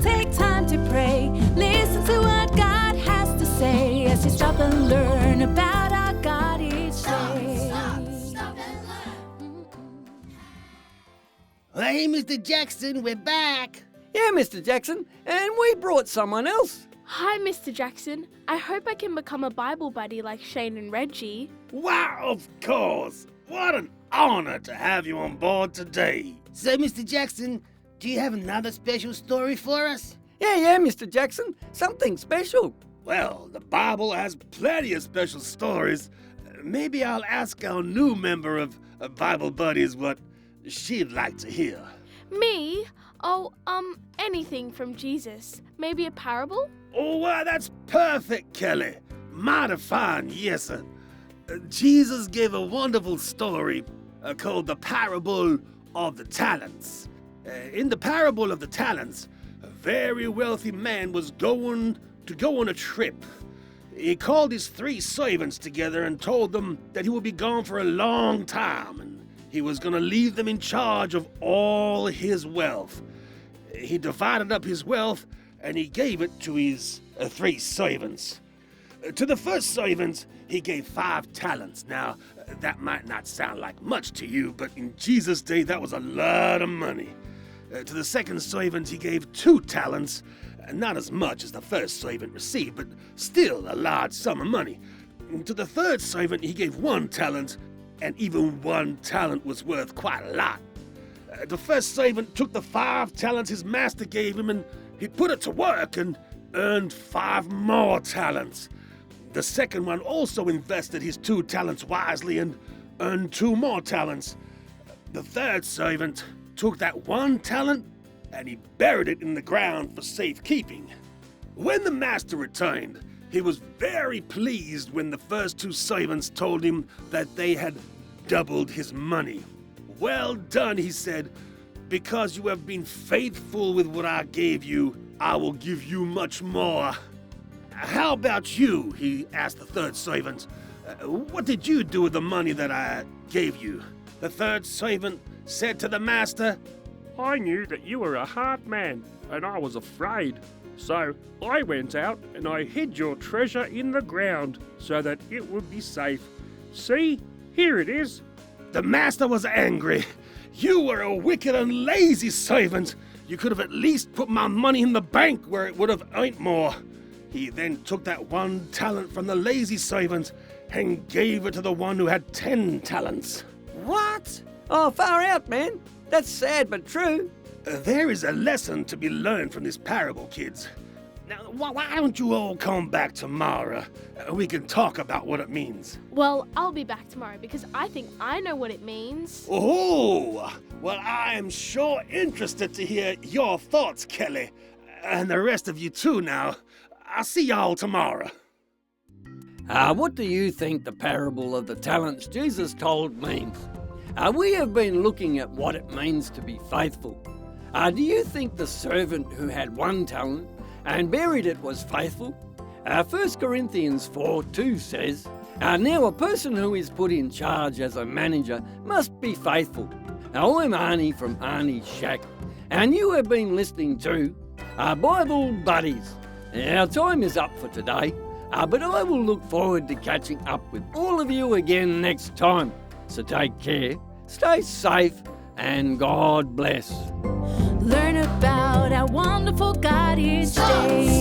take time to pray. Listen to what God has to say as you stop and learn about our God each day. Stop and learn. Hey, Mr. Jackson, we're back. Yeah, Mr. Jackson, and we brought someone else. Hi, Mr. Jackson. I hope I can become a Bible buddy like Shane and Reggie. Wow, of course. What an honor to have you on board today. So, Mr. Jackson, do you have another special story for us? Yeah, Mr. Jackson, something special. Well, the Bible has plenty of special stories. Maybe I'll ask our new member of Bible Buddies what she'd like to hear. Me? Oh, anything from Jesus. Maybe a parable? Oh, well, that's perfect, Kelly. Mighty fine, yes, sir. Jesus gave a wonderful story called the Parable of the Talents. In the Parable of the Talents, a very wealthy man was going to go on a trip. He called his 3 servants together and told them that he would be gone for a long time, and he was going to leave them in charge of all his wealth. He divided up his wealth and he gave it to his 3 servants. To the first servant, he gave 5 talents. Now, that might not sound like much to you, but in Jesus' day, that was a lot of money. To the second servant, he gave 2 talents. Not as much as the first servant received, but still a large sum of money. To the third servant, he gave 1 talent, and even 1 talent was worth quite a lot. The first servant took the 5 talents his master gave him, and he put it to work and earned 5 more talents. The second one also invested his 2 talents wisely and earned 2 more talents. The third servant took that 1 talent and he buried it in the ground for safekeeping. When the master returned, he was very pleased when the first 2 servants told him that they had doubled his money. "Well done," he said. "Because you have been faithful with what I gave you, I will give you much more." "How about you?" he asked the third servant. "What did you do with the money that I gave you?" The third servant said to the master, "I knew that you were a hard man, and I was afraid. So I went out and I hid your treasure in the ground so that it would be safe. See, here it is." The master was angry. "You were a wicked and lazy servant. You could have at least put my money in the bank where it would have earned more." He then took that 1 talent from the lazy servant and gave it to the one who had 10 talents. What? Oh, far out, man. That's sad but true. There is a lesson to be learned from this parable, kids. Now, why don't you all come back tomorrow? We can talk about what it means. Well, I'll be back tomorrow because I think I know what it means. Oh, well, I am sure interested to hear your thoughts, Kelly. And the rest of you too now. I'll see y'all tomorrow. What do you think the parable of the talents Jesus told means? We have been looking at what it means to be faithful. Do you think the servant who had 1 talent and buried it was faithful? 1 Corinthians 4:2 says, "Now a person who is put in charge as a manager must be faithful." I'm Arnie from Arnie's Shack, and you have been listening to Bible Buddies. Our time is up for today, but I will look forward to catching up with all of you again next time. So take care, stay safe, and God bless. Learn about our wonderful God each day.